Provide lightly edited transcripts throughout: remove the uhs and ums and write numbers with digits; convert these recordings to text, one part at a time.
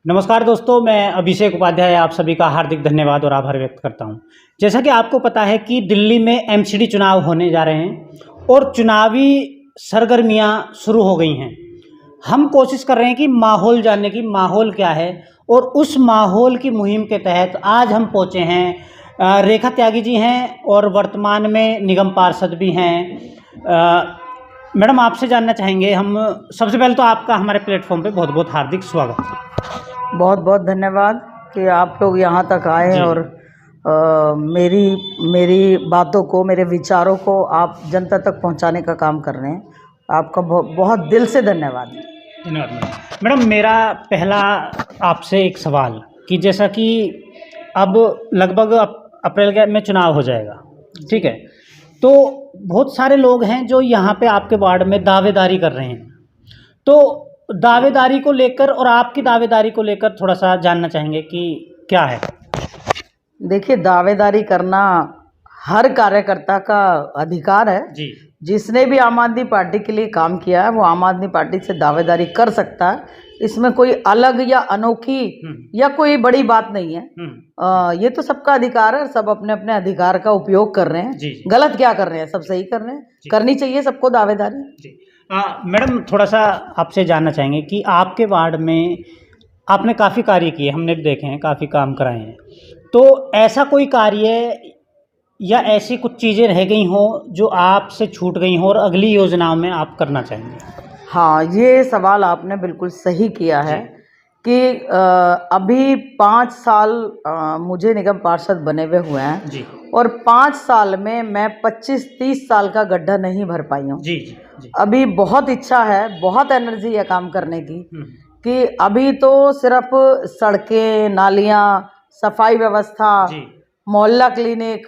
नमस्कार दोस्तों, मैं अभिषेक उपाध्याय आप सभी का हार्दिक धन्यवाद और आभार व्यक्त करता हूं। जैसा कि आपको पता है कि दिल्ली में एमसीडी चुनाव होने जा रहे हैं और चुनावी सरगर्मियां शुरू हो गई हैं। हम कोशिश कर रहे हैं कि माहौल जानने की, माहौल क्या है, और उस माहौल की मुहिम के तहत आज हम पहुंचे हैं। रेखा त्यागी जी हैं और वर्तमान में निगम पार्षद भी हैं। मैडम, आपसे जानना चाहेंगे हम। सबसे पहले तो आपका हमारे प्लेटफॉर्म पे बहुत बहुत हार्दिक स्वागत है। बहुत बहुत धन्यवाद कि आप लोग यहाँ तक आए और मेरी बातों को, मेरे विचारों को आप जनता तक पहुँचाने का काम कर रहे हैं। आपका बहुत दिल से धन्यवाद। धन्यवाद मैडम। मेरा पहला आपसे एक सवाल कि जैसा कि अब लगभग अप्रैल में चुनाव हो जाएगा, ठीक है, तो बहुत सारे लोग हैं जो यहाँ पे आपके वार्ड में दावेदारी कर रहे हैं, तो दावेदारी को लेकर और आपकी दावेदारी को लेकर थोड़ा सा जानना चाहेंगे कि क्या है। देखिए, दावेदारी करना हर कार्यकर्ता का अधिकार है जी। जिसने भी आम आदमी पार्टी के लिए काम किया है वो आम आदमी पार्टी से दावेदारी कर सकता है। इसमें कोई अलग या अनोखी या कोई बड़ी बात नहीं है। ये तो सबका अधिकार है, सब अपने अपने अधिकार का उपयोग कर रहे हैं। जी। गलत क्या कर रहे हैं, सब सही कर रहे हैं। करनी चाहिए सबको दावेदारी। जी। मैडम, थोड़ा सा आपसे जानना चाहेंगे कि आपके वार्ड में आपने काफ़ी कार्य किए, हमने भी देखे हैं, काफ़ी काम कराए हैं, तो ऐसा कोई कार्य या ऐसी कुछ चीज़ें रह गई हों जो आपसे छूट गई हों और अगली योजनाओं में आप करना चाहेंगे। हाँ, ये सवाल आपने बिल्कुल सही किया है कि अभी 5 साल मुझे निगम पार्षद बने हुए हुए हैं जी। और 5 साल में मैं 25-30 साल का गड्ढा नहीं भर पाई हूँ। जी जी जी। अभी बहुत इच्छा है, बहुत एनर्जी है काम करने की, कि अभी तो सिर्फ सड़कें, नालियाँ, सफाई व्यवस्था, मोहल्ला क्लिनिक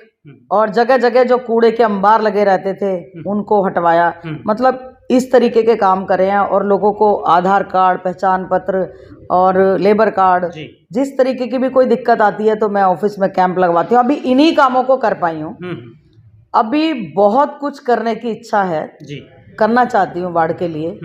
और जगह जगह जो कूड़े के अंबार लगे रहते थे उनको हटवाया, मतलब इस तरीके के काम करे हैं। और लोगों को आधार कार्ड, पहचान पत्र और लेबर कार्ड, जिस तरीके की भी कोई दिक्कत आती है तो मैं ऑफिस में कैंप लगवाती हूँ। अभी इन्हीं कामों को कर पाई हूँ। अभी बहुत कुछ करने की इच्छा है, करना चाहती हूँ वार्ड के लिए।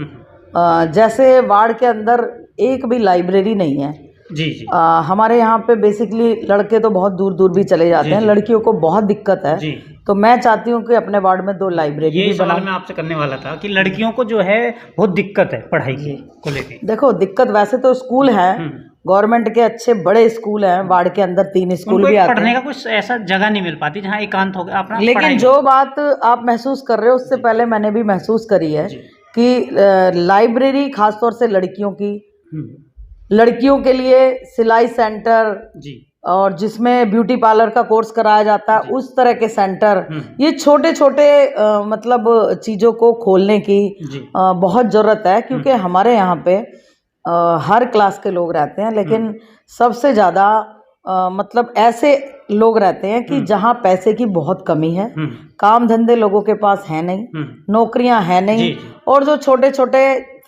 जैसे वार्ड के अंदर एक भी लाइब्रेरी नहीं है। जी जी। हमारे यहाँ पे बेसिकली लड़के तो बहुत दूर दूर भी चले जाते हैं, लड़कियों को बहुत दिक्कत है। जी। तो मैं चाहती हूँ कि अपने वार्ड में 2 लाइब्रेरी भी बनाऊं। मैं आपसे करने वाला था कि लड़कियों को जो है बहुत दिक्कत है पढ़ाई को लेकर। देखो, दिक्कत वैसे तो स्कूल है, गवर्नमेंट के अच्छे बड़े स्कूल हैं, वार्ड के अंदर 3 स्कूल भी आते हैं। पढ़ने का कुछ ऐसा जगह नहीं मिल पाती जहाँ एकांत हो गया अपना। लेकिन जो बात आप महसूस कर रहे हो उससे पहले मैंने भी महसूस करी है कि लाइब्रेरी खासतौर से लड़कियों के लिए सिलाई सेंटर और जिसमें ब्यूटी पार्लर का कोर्स कराया जाता है, उस तरह के सेंटर, ये छोटे छोटे मतलब चीज़ों को खोलने की बहुत ज़रूरत है। क्योंकि हमारे यहाँ पे हर क्लास के लोग रहते हैं, लेकिन सबसे ज़्यादा मतलब ऐसे लोग रहते हैं कि जहाँ पैसे की बहुत कमी है, काम धंधे लोगों के पास है नहीं, नौकरियां है नहीं, और जो छोटे छोटे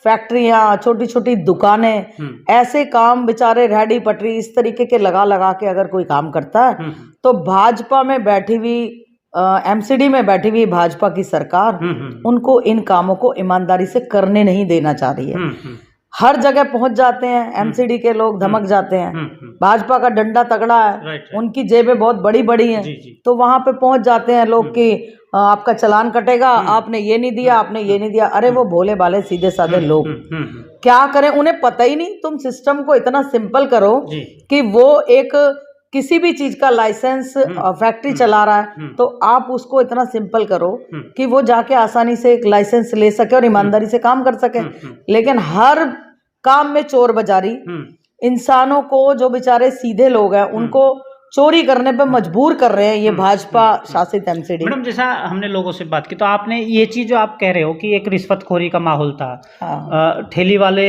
फैक्ट्रियां, छोटी छोटी दुकानें, ऐसे काम बेचारे रेहड़ी पटरी इस तरीके के लगा के अगर कोई काम करता है तो भाजपा में बैठी हुई एमसीडी में बैठी हुई भाजपा की सरकार उनको इन कामों को ईमानदारी से करने नहीं देना चाह रही है। हर जगह पहुंच जाते हैं एमसीडी के लोग, धमक जाते हैं। भाजपा का डंडा तगड़ा है, उनकी जेबें बहुत बड़ी बड़ी हैं, तो वहां पे पहुंच जाते हैं लोग कि आपका चालान कटेगा, आपने ये नहीं दिया, आपने ये नहीं दिया। अरे वो भोले भाले सीधे साधे लोग क्या करें, उन्हें पता ही नहीं। तुम सिस्टम को इतना सिंपल करो कि वो एक किसी भी चीज का लाइसेंस फैक्ट्री चला रहा है तो आप उसको इतना सिंपल करो कि वो जाके आसानी से एक लाइसेंस ले सके और ईमानदारी से काम कर सके। लेकिन हर काम में चोर बाजारी, इंसानों को, जो बेचारे सीधे लोग हैं उनको चोरी करने पे मजबूर कर रहे हैं ये भाजपा शासित एमसीडी। मैडम, जैसा हमने लोगों से बात की तो आपने ये चीज जो आप कह रहे हो कि एक रिश्वतखोरी का माहौल था, ठेली वाले,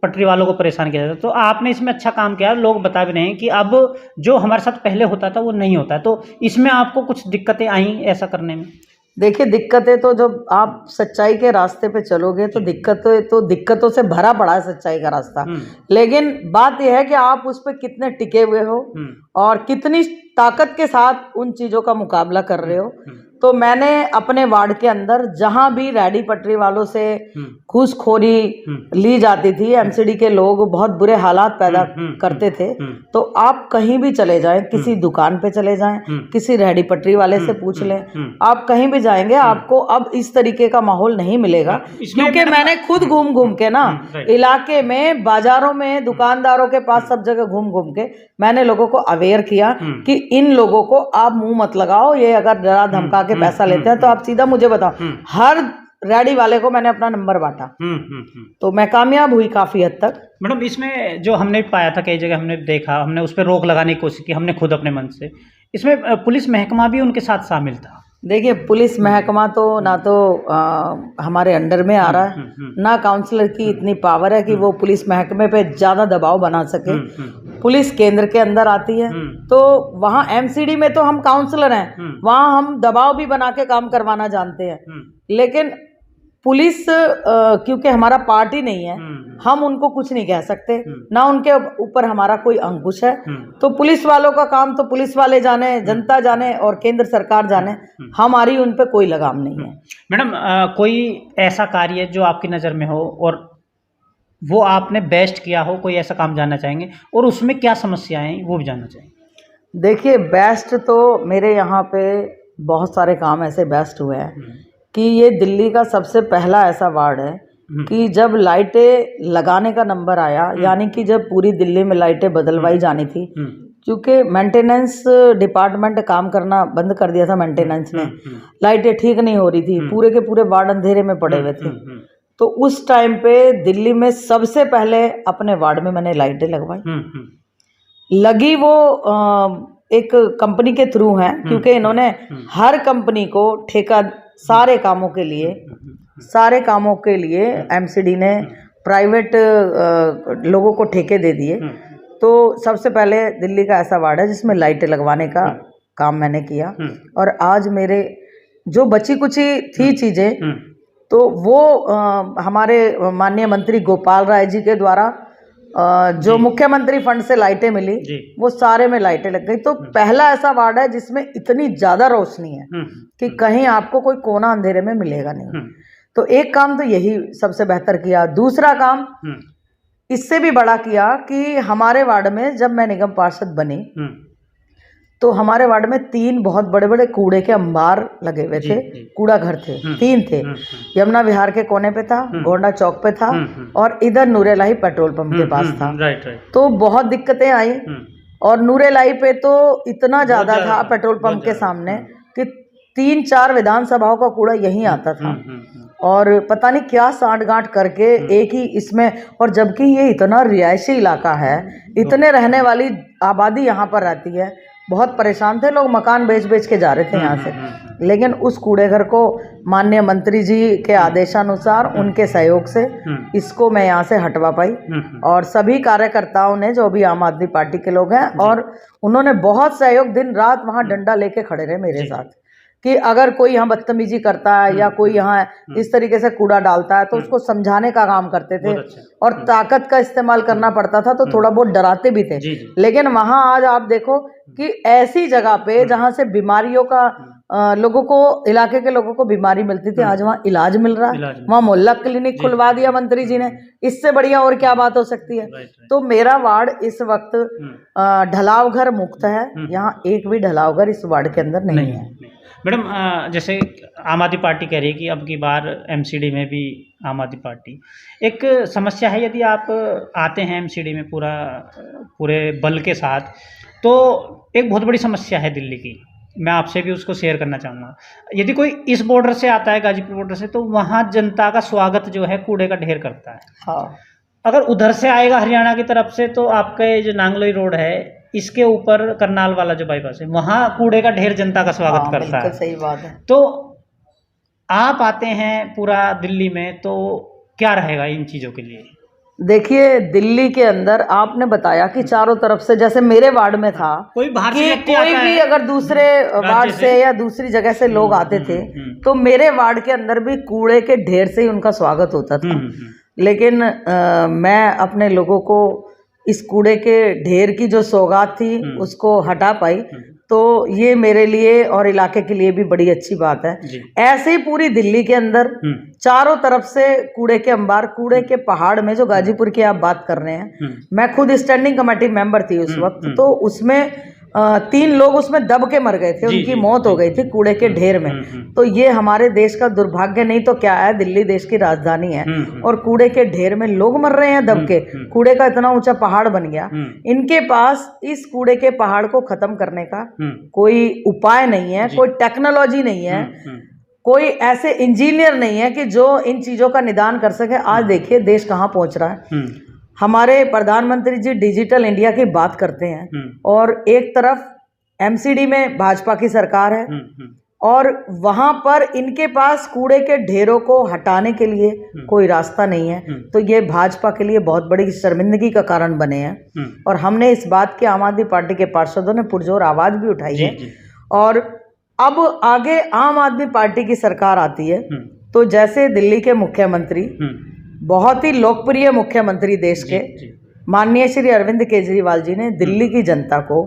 पटरी वालों को परेशान किया जाता, तो आपने इसमें अच्छा काम किया। लोग बता भी रहे हैं कि अब जो हमारे साथ पहले होता था वो नहीं होता है, तो इसमें आपको कुछ दिक्कतें आई ऐसा करने में? देखिए, दिक्कतें तो जब आप सच्चाई के रास्ते पे चलोगे तो दिक्कतों से भरा पड़ा है सच्चाई का रास्ता। लेकिन बात यह है कि आप उस पर कितने टिके हुए हो और कितनी ताकत के साथ उन चीज़ों का मुकाबला कर रहे हो। तो मैंने अपने वार्ड के अंदर जहां भी रेडी पटरी वालों से घूसखोरी ली जाती थी, एमसीडी के लोग बहुत बुरे हालात पैदा करते थे, तो आप कहीं भी चले जाएं, किसी दुकान पे चले जाएं, किसी रेडी पटरी वाले से पूछ लें, आप कहीं भी जाएंगे आपको अब इस तरीके का माहौल नहीं मिलेगा। क्योंकि मैंने खुद घूम घूम के ना इलाके में, बाजारों में, दुकानदारों के पास, सब जगह घूम घूम के मैंने लोगों को अवेयर किया कि इन लोगों को आप मुंह मत लगाओ, ये अगर डरा धमका के पैसा लेते हैं तो आप सीधा मुझे बताओ। हर रेडी वाले को मैंने अपना नंबर बांटा, तो मैं कामयाब हुई काफी हद तक। मैडम, इसमें जो हमने पाया था, कई जगह हमने देखा, हमने उस पर रोक लगाने की कोशिश की, हमने खुद अपने मन से, इसमें पुलिस महकमा भी उनके साथ शामिल था। देखिए, पुलिस महकमा तो ना तो हमारे अंडर में आ रहा है, ना काउंसलर की इतनी पावर है कि वो पुलिस महकमे पे ज़्यादा दबाव बना सके। पुलिस केंद्र के अंदर आती है तो वहाँ एमसीडी में तो हम काउंसलर हैं, वहाँ हम दबाव भी बना के काम करवाना जानते हैं। लेकिन पुलिस क्योंकि हमारा पार्टी नहीं है, हम उनको कुछ नहीं कह सकते, ना उनके ऊपर हमारा कोई अंकुश है। तो पुलिस वालों का काम तो पुलिस वाले जाने, जनता जाने और केंद्र सरकार जाने, हमारी उन पे कोई लगाम नहीं है। मैडम, कोई ऐसा कार्य जो आपकी नज़र में हो और वो आपने बेस्ट किया हो, कोई ऐसा काम जानना चाहेंगे, और उसमें क्या समस्याएं वो भी जानना चाहेंगे। देखिए, बेस्ट तो मेरे यहाँ पे बहुत सारे काम ऐसे बेस्ट हुए हैं कि ये दिल्ली का सबसे पहला ऐसा वार्ड है कि जब लाइटें लगाने का नंबर आया, यानी कि जब पूरी दिल्ली में लाइटें बदलवाई जानी थी, क्योंकि मेंटेनेंस डिपार्टमेंट काम करना बंद कर दिया था, मेंटेनेंस ने, लाइटें ठीक नहीं हो रही थी, पूरे के पूरे वार्ड अंधेरे में पड़े हुए थे। तो उस टाइम पे दिल्ली में सबसे पहले अपने वार्ड में मैंने लाइटें लगवाई। लगी वो एक कंपनी के थ्रू है, क्योंकि इन्होंने हर कंपनी को ठेका सारे कामों के लिए एमसीडी ने प्राइवेट लोगों को ठेके दे दिए। तो सबसे पहले दिल्ली का ऐसा वार्ड है जिसमें लाइटें लगवाने का काम मैंने किया। और आज मेरे जो बची कुची थी चीज़ें, तो वो हमारे माननीय मंत्री गोपाल राय जी के द्वारा जो मुख्यमंत्री फंड से लाइटें मिली, वो सारे में लाइटें लग गई। तो पहला ऐसा वार्ड है जिसमें इतनी ज़्यादा रोशनी है कि कहीं आपको कोई कोना अंधेरे में मिलेगा नहीं। तो एक काम तो यही सबसे बेहतर किया। दूसरा काम इससे भी बड़ा किया कि हमारे वार्ड में जब मैं निगम पार्षद बनी तो हमारे वार्ड में 3 बहुत बड़े बड़े कूड़े के अंबार लगे हुए थे, कूड़ा घर थे, 3 थे। यमुना विहार के कोने पे था, गोंडा चौक पे था, और इधर नूरेलाही पेट्रोल पंप के पास था। तो बहुत दिक्कतें आई, और नूरेलाही पे तो इतना ज़्यादा था पेट्रोल पंप के सामने कि 3-4 विधानसभाओं का कूड़ा यहीं आता था। और पता नहीं क्या सांठ गांठ करके एक ही इसमें, और जबकि ये इतना रिहायशी इलाका है, इतने रहने वाली आबादी यहाँ पर रहती है, बहुत परेशान थे लोग, मकान बेच बेच के जा रहे थे यहाँ से। लेकिन उस कूड़े घर को माननीय मंत्री जी के आदेशानुसार, उनके सहयोग से इसको मैं यहाँ से हटवा पाई। और सभी कार्यकर्ताओं ने, जो भी आम आदमी पार्टी के लोग हैं, और उन्होंने बहुत सहयोग, दिन रात वहाँ डंडा लेके खड़े रहे मेरे साथ कि अगर कोई यहाँ बदतमीजी करता है या कोई यहाँ इस तरीके से कूड़ा डालता है तो उसको समझाने का काम करते थे। और ताकत का इस्तेमाल करना पड़ता था तो थोड़ा बहुत डराते भी थे। लेकिन वहाँ आज आप देखो कि ऐसी जगह पे जहाँ से बीमारियों का लोगों को, इलाके के लोगों को बीमारी मिलती थी, आज वहाँ इलाज मिल रहा है। वहाँ मोहल्ला क्लिनिक खुलवा दिया मंत्री जी ने, इससे बढ़िया और क्या बात हो सकती है। तो मेरा वार्ड इस वक्त ढलाव घर मुक्त है, यहाँ एक भी ढलाव घर इस वार्ड के अंदर नहीं है। मैडम, जैसे आम आदमी पार्टी कह रही है कि अब की बार एमसीडी में भी आम आदमी पार्टी, एक समस्या है, यदि आप आते हैं एमसीडी में पूरे बल के साथ, तो एक बहुत बड़ी समस्या है दिल्ली की, मैं आपसे भी उसको शेयर करना चाहूँगा। यदि कोई इस बॉर्डर से आता है, गाजीपुर बॉर्डर से, तो वहाँ जनता का स्वागत जो है कूड़े का ढेर करता है। हाँ। अगर उधर से आएगा हरियाणा की तरफ से, तो आपके जो नांगलोई रोड है, इसके ऊपर करनाल वाला जो बाईपास है, वहाँ कूड़े का ढेर जनता का स्वागत करता है। सही बात है। तो आप आते हैं पूरा दिल्ली में, तो क्या रहेगा इन चीज़ों के लिए? देखिए, दिल्ली के अंदर आपने बताया कि चारों तरफ से, जैसे मेरे वार्ड में था, कोई बाहर से कोई भी अगर दूसरे वार्ड से या दूसरी जगह से लोग आते थे तो मेरे वार्ड के अंदर भी कूड़े के ढेर से ही उनका स्वागत होता था। लेकिन मैं अपने लोगों को इस कूड़े के ढेर की जो सौगात थी उसको हटा पाई। तो ये मेरे लिए और इलाके के लिए भी बड़ी अच्छी बात है। ऐसे ही पूरी दिल्ली के अंदर चारों तरफ से कूड़े के अंबार, कूड़े के पहाड़ में, जो गाजीपुर की आप बात कर रहे हैं, मैं खुद स्टैंडिंग कमेटी मेंबर थी उस वक्त, तो उसमें 3 लोग उसमें दब के मर गए थे, उनकी मौत हो गई थी कूड़े के ढेर में। तो ये हमारे देश का दुर्भाग्य नहीं तो क्या है, दिल्ली देश की राजधानी है और कूड़े के ढेर में लोग मर रहे हैं दब के। कूड़े का इतना ऊंचा पहाड़ बन गया। इनके पास इस कूड़े के पहाड़ को खत्म करने का कोई उपाय नहीं है, कोई टेक्नोलॉजी नहीं है, कोई ऐसे इंजीनियर नहीं है कि जो इन चीजों का निदान कर सके। आज देखिए देश कहाँ पहुंच रहा है। हमारे प्रधानमंत्री जी डिजिटल इंडिया की बात करते हैं और एक तरफ एमसीडी में भाजपा की सरकार है और वहां पर इनके पास कूड़े के ढेरों को हटाने के लिए कोई रास्ता नहीं है। तो ये भाजपा के लिए बहुत बड़ी शर्मिंदगी का कारण बने हैं और हमने इस बात की आम आदमी पार्टी के पार्षदों ने पुरजोर आवाज भी उठाई है। और अब आगे आम आदमी पार्टी की सरकार आती है तो जैसे दिल्ली के मुख्यमंत्री, बहुत ही लोकप्रिय मुख्यमंत्री देश के माननीय श्री अरविंद केजरीवाल जी ने दिल्ली की जनता को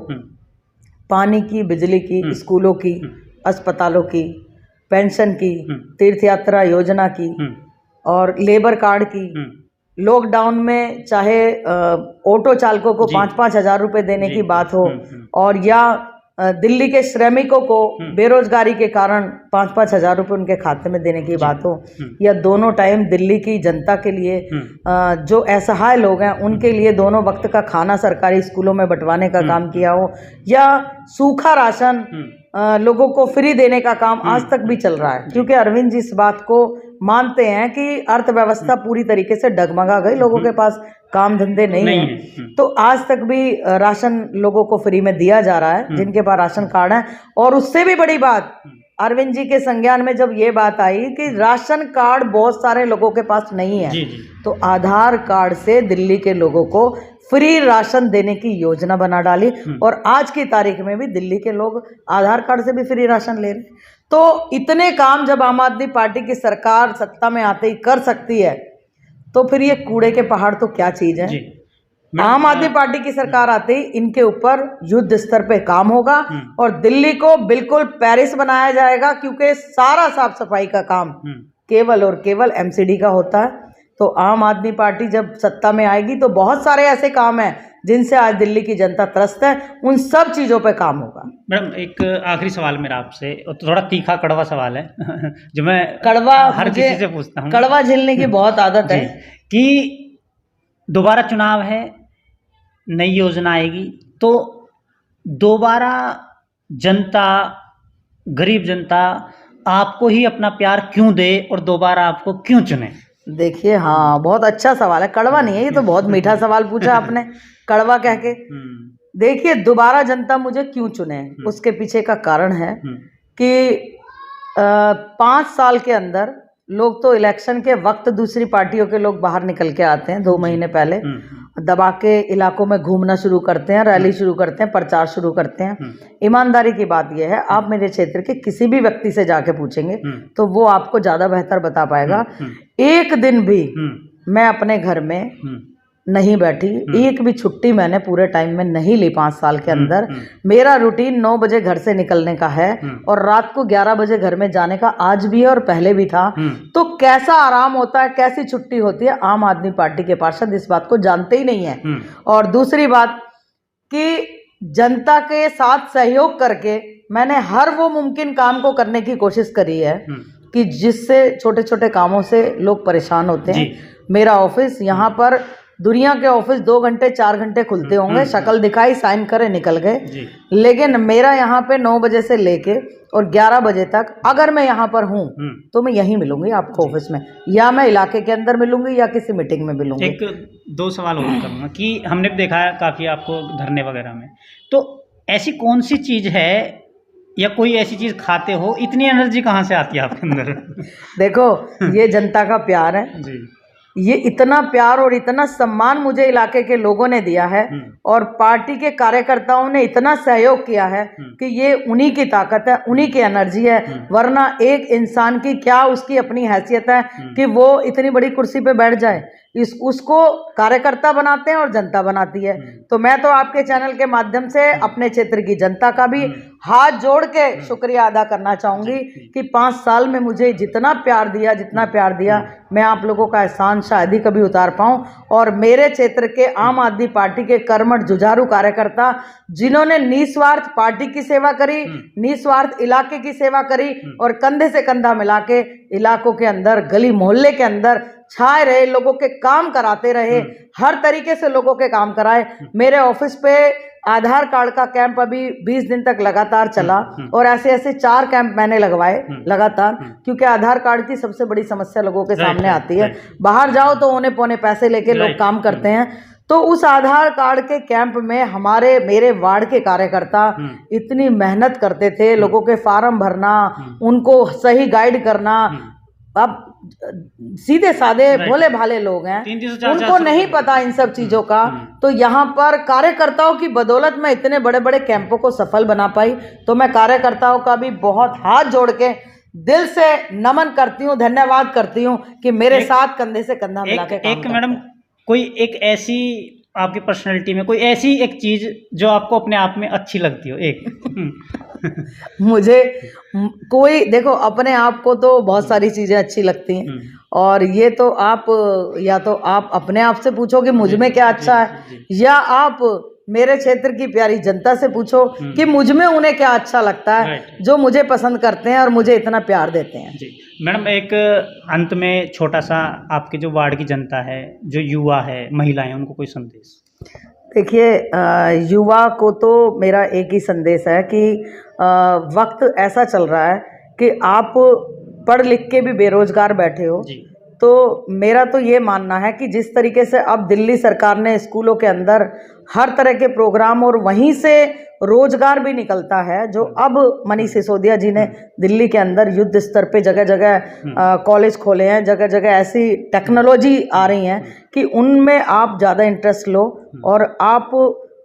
पानी की, बिजली की, स्कूलों की, अस्पतालों की, पेंशन की, तीर्थ यात्रा योजना की और लेबर कार्ड की, लॉकडाउन में चाहे ऑटो चालकों को 5-5 हजार रुपए देने की बात हो और या दिल्ली के श्रमिकों को बेरोजगारी के कारण 5-5 हजार रुपए उनके खाते में देने की बात हो, या दोनों टाइम दिल्ली की जनता के लिए जो असहाय लोग हैं उनके लिए दोनों वक्त का खाना सरकारी स्कूलों में बंटवाने का काम किया हो, या सूखा राशन लोगों को फ्री देने का काम आज तक भी चल रहा है। क्योंकि अरविंद जी इस बात को मानते हैं कि अर्थव्यवस्था पूरी तरीके से डगमगा गई, लोगों के पास काम धंधे नहीं है। तो आज तक भी राशन लोगों को फ्री में दिया जा रहा है जिनके पास राशन कार्ड है। और उससे भी बड़ी बात, अरविंद जी के संज्ञान में जब ये बात आई कि राशन कार्ड बहुत सारे लोगों के पास नहीं है, तो आधार कार्ड से दिल्ली के लोगों को फ्री राशन देने की योजना बना डाली और आज की तारीख में भी दिल्ली के लोग आधार कार्ड से भी फ्री राशन ले रहे हैं। तो इतने काम जब आम आदमी पार्टी की सरकार सत्ता में आते ही कर सकती है, तो फिर ये कूड़े के पहाड़ तो क्या चीज है। आम आदमी पार्टी की सरकार आते ही इनके ऊपर युद्ध स्तर पे काम होगा और दिल्ली को बिल्कुल पेरिस बनाया जाएगा, क्योंकि सारा साफ सफाई का काम केवल और केवल एमसीडी का होता है। तो आम आदमी पार्टी जब सत्ता में आएगी तो बहुत सारे ऐसे काम हैं जिनसे आज दिल्ली की जनता त्रस्त है, उन सब चीजों पे काम होगा। मैडम एक आखिरी सवाल मेरा आपसे, थोड़ा तीखा कड़वा सवाल है जो मैं कड़वा हर किसी से पूछता हूँ। कड़वा झेलने की बहुत आदत है कि दोबारा चुनाव है, नई योजना आएगी, तो दोबारा जनता, गरीब जनता आपको ही अपना प्यार क्यों दे और दोबारा आपको क्यों चुने? देखिए, हाँ, बहुत अच्छा सवाल है। कड़वा नहीं है ये तो, बहुत मीठा सवाल पूछा आपने कड़वा कह के। देखिए, दोबारा जनता मुझे क्यों चुने, उसके पीछे का कारण है कि 5 साल के अंदर लोग तो इलेक्शन के वक्त दूसरी पार्टियों के लोग बाहर निकल के आते हैं, 2 महीने पहले दबा के इलाकों में घूमना शुरू करते हैं, रैली शुरू करते हैं, प्रचार शुरू करते हैं। ईमानदारी की बात यह है, आप मेरे क्षेत्र के किसी भी व्यक्ति से जाके पूछेंगे तो वो आपको ज्यादा बेहतर बता पाएगा। एक दिन भी मैं अपने घर में नहीं बैठी, एक भी छुट्टी मैंने पूरे टाइम में नहीं ली 5 साल के अंदर। मेरा रूटीन 9 बजे घर से निकलने का है और रात को 11 बजे घर में जाने का आज भी है और पहले भी था। तो कैसा आराम होता है, कैसी छुट्टी होती है, आम आदमी पार्टी के पार्षद इस बात को जानते ही नहीं है। और दूसरी बात कि जनता के साथ सहयोग करके मैंने हर वो मुमकिन काम को करने की कोशिश करी है कि जिससे छोटे छोटे कामों से लोग परेशान होते हैं। मेरा ऑफिस यहाँ पर, दुनिया के ऑफिस 2 घंटे 4 घंटे खुलते होंगे, शक्ल दिखाई, साइन करे, निकल गए। लेकिन मेरा यहाँ पे 9 बजे से लेके और 11 बजे तक अगर मैं यहाँ पर हूँ तो मैं यहीं मिलूंगी आपको ऑफिस में, या मैं इलाके के अंदर मिलूंगी या किसी मीटिंग में मिलूंगी। 1-2 सवाल और करूँगा कि हमने देखा है काफ़ी आपको धरने वगैरह में, तो ऐसी कौन सी चीज़ है या कोई ऐसी चीज़ खाते हो, इतनी एनर्जी कहाँ से आती है आपके अंदर? देखो, ये जनता का प्यार है जी। ये इतना प्यार और इतना सम्मान मुझे इलाके के लोगों ने दिया है और पार्टी के कार्यकर्ताओं ने इतना सहयोग किया है कि ये उन्हीं की ताकत है, उन्हीं की एनर्जी है। वरना एक इंसान की क्या उसकी अपनी हैसियत है कि वो इतनी बड़ी कुर्सी पे बैठ जाए। उसको कार्यकर्ता बनाते हैं और जनता बनाती है। तो मैं तो आपके चैनल के माध्यम से अपने क्षेत्र की जनता का भी हाथ जोड़ के शुक्रिया अदा करना चाहूँगी कि 5 साल में मुझे जितना प्यार दिया मैं आप लोगों का एहसान शायद ही कभी उतार पाऊँ। और मेरे क्षेत्र के आम आदमी पार्टी के कर्मठ जुझारू कार्यकर्ता जिन्होंने निस्वार्थ पार्टी की सेवा करी, निस्वार्थ इलाके की सेवा करी और कंधे से कंधा मिला के इलाकों के अंदर, गली मोहल्ले के अंदर छाए रहे, लोगों के काम कराते रहे, हर तरीके से लोगों के काम कराए। मेरे ऑफिस पे आधार कार्ड का कैंप अभी 20 दिन तक लगातार चला और ऐसे 4 कैंप मैंने लगवाए लगातार, क्योंकि आधार कार्ड की सबसे बड़ी समस्या लोगों के सामने आती है। बाहर जाओ तो औने पौने पैसे लेके लोग काम करते हैं। तो उस आधार कार्ड के कैंप में मेरे वार्ड के कार्यकर्ता इतनी मेहनत करते थे, लोगों के फार्म भरना, उनको सही गाइड करना। अब सीधे साधे भोले भाले लोग हैं, उनको नहीं पता इन सब चीजों का। तो यहाँ पर कार्यकर्ताओं की बदौलत मैं इतने बड़े बड़े कैंपों को सफल बना पाई। तो मैं कार्यकर्ताओं का भी बहुत हाथ जोड़ के दिल से नमन करती हूँ, धन्यवाद करती हूँ कि मेरे साथ कंधे से कंधा मिला के काम करते हैं। मैडम, कोई एक ऐसी आपकी पर्सनैलिटी में कोई ऐसी एक चीज जो आपको अपने आप में अच्छी लगती हो, एक मुझे कोई, देखो अपने आप को तो बहुत सारी चीजें अच्छी लगती हैं और ये तो आप या तो आप अपने आप से पूछो कि मुझ में क्या अच्छा है, या आप मेरे क्षेत्र की प्यारी जनता से पूछो कि मुझ में उन्हें क्या अच्छा लगता है, जो मुझे पसंद करते हैं और मुझे इतना प्यार देते हैं। जी मैडम, एक अंत में छोटा सा आपके जो वार्ड की जनता है, जो युवा है, महिलाएं, उनको कोई संदेश? देखिए, युवा को तो मेरा एक ही संदेश है कि वक्त ऐसा चल रहा है कि आप पढ़ लिख के भी बेरोजगार बैठे हो। तो मेरा तो ये मानना है कि जिस तरीके से अब दिल्ली सरकार ने स्कूलों के अंदर हर तरह के प्रोग्राम और वहीं से रोजगार भी निकलता है, जो अब मनीष सिसोदिया जी ने दिल्ली के अंदर युद्ध स्तर पे जगह जगह कॉलेज खोले हैं, जगह जगह ऐसी टेक्नोलॉजी आ रही हैं कि उनमें आप ज़्यादा इंटरेस्ट लो और आप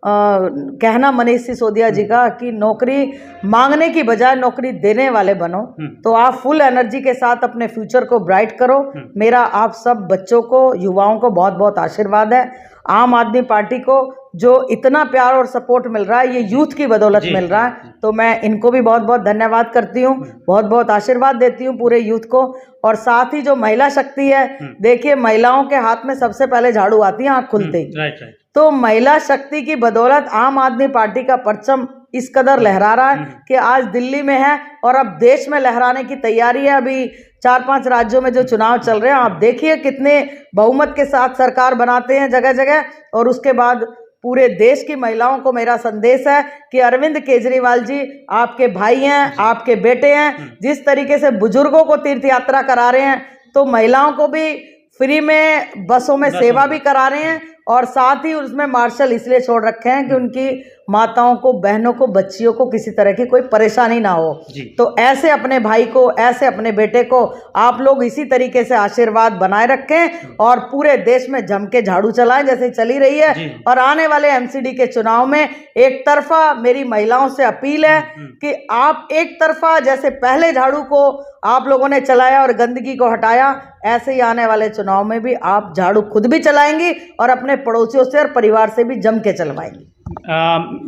कहना मनीष सिसोदिया जी का कि नौकरी मांगने की बजाय नौकरी देने वाले बनो। तो आप फुल एनर्जी के साथ अपने फ्यूचर को ब्राइट करो। मेरा आप सब बच्चों को, युवाओं को बहुत बहुत आशीर्वाद है। आम आदमी पार्टी को जो इतना प्यार और सपोर्ट मिल रहा है, ये यूथ की बदौलत मिल रहा है, तो मैं इनको भी बहुत बहुत धन्यवाद करती हूँ, बहुत बहुत आशीर्वाद देती हूँ पूरे यूथ को। और साथ ही जो महिला शक्ति है, देखिए महिलाओं के हाथ में सबसे पहले झाड़ू आती है आँख खुलते ही। तो महिला शक्ति की बदौलत आम आदमी पार्टी का परचम इस कदर लहरा रहा है कि आज दिल्ली में है और अब देश में लहराने की तैयारी है। अभी 4-5 राज्यों में जो चुनाव चल रहे हैं, आप देखिए कितने बहुमत के साथ सरकार बनाते हैं जगह जगह। और उसके बाद पूरे देश की महिलाओं को मेरा संदेश है कि अरविंद केजरीवाल जी आपके भाई हैं, आपके बेटे हैं। जिस तरीके से बुजुर्गों को तीर्थ यात्रा करा रहे हैं, तो महिलाओं को भी फ्री में बसों में सेवा भी करा रहे हैं। और साथ ही उसमें मार्शल इसलिए छोड़ रखे हैं कि उनकी माताओं को, बहनों को, बच्चियों को किसी तरह की कोई परेशानी ना हो। तो ऐसे अपने भाई को, ऐसे अपने बेटे को आप लोग इसी तरीके से आशीर्वाद बनाए रखें और पूरे देश में जम के झाड़ू चलाएं जैसे चली रही है। और आने वाले एमसीडी के चुनाव में एक तरफा मेरी महिलाओं से अपील है कि आप एक तरफा जैसे पहले झाड़ू को आप लोगों ने चलाया और गंदगी को हटाया, ऐसे ही आने वाले चुनाव में भी आप झाड़ू खुद भी चलाएंगी और अपने पड़ोसियों से और परिवार से भी जम के चलवाएंगी।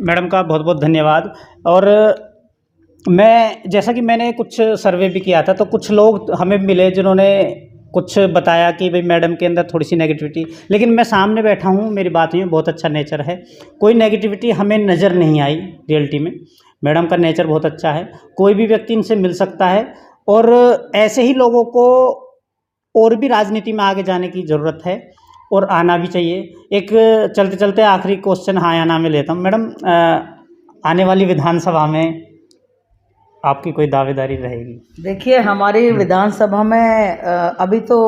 मैडम का बहुत बहुत धन्यवाद। और मैं, जैसा कि मैंने कुछ सर्वे भी किया था, तो कुछ लोग हमें मिले जिन्होंने कुछ बताया कि भाई मैडम के अंदर थोड़ी सी नेगेटिविटी, लेकिन मैं सामने बैठा हूँ, मेरी बात में बहुत अच्छा नेचर है, कोई नेगेटिविटी हमें नज़र नहीं आई रियलिटी में। मैडम का नेचर बहुत अच्छा है, कोई भी व्यक्ति इनसे मिल सकता है और ऐसे ही लोगों को और भी राजनीति में आगे जाने की ज़रूरत है और आना भी चाहिए। एक चलते चलते आखिरी क्वेश्चन हाँ या ना में लेता हूँ। मैडम, आने वाली विधानसभा में आपकी कोई दावेदारी रहेगी? देखिए, हमारी विधानसभा में अभी तो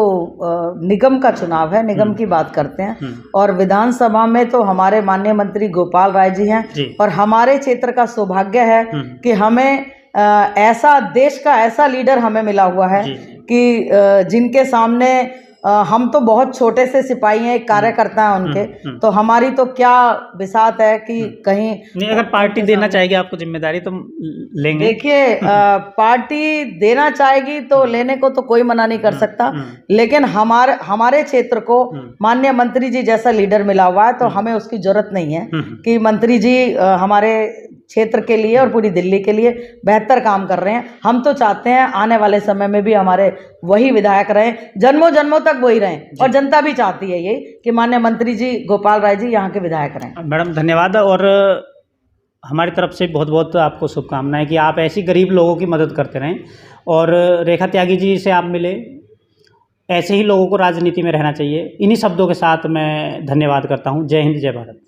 निगम का चुनाव है, निगम की बात करते हैं। और विधानसभा में तो हमारे माननीय मंत्री गोपाल राय जी हैं और हमारे क्षेत्र का सौभाग्य है कि हमें ऐसा देश का ऐसा लीडर हमें मिला हुआ है कि जिनके सामने हम तो बहुत छोटे से सिपाही हैं, एक कार्यकर्ता है उनके, तो हमारी तो क्या बिसात है कि कहीं नहीं, अगर पार्टी देना चाहेगी आपको जिम्मेदारी तो लेंगे। देखिए पार्टी देना चाहेगी तो लेने को तो कोई मना नहीं कर सकता, लेकिन हमारे क्षेत्र को माननीय मंत्री जी जैसा लीडर मिला हुआ है, तो हमें उसकी जरूरत नहीं है कि मंत्री जी हमारे क्षेत्र के लिए और पूरी दिल्ली के लिए बेहतर काम कर रहे हैं। हम तो चाहते हैं आने वाले समय में भी हमारे वही विधायक रहें, जन्मों जन्मों तक वही रहें, और जनता भी चाहती है यही कि माननीय मंत्री जी गोपाल राय जी यहाँ के विधायक रहें। मैडम धन्यवाद, और हमारी तरफ से बहुत बहुत आपको शुभकामनाएं कि आप ऐसी गरीब लोगों की मदद करते रहें, और रेखा त्यागी जी से आप मिले, ऐसे ही लोगों को राजनीति में रहना चाहिए। इन्हीं शब्दों के साथ मैं धन्यवाद करता हूँ। जय हिंद, जय भारत।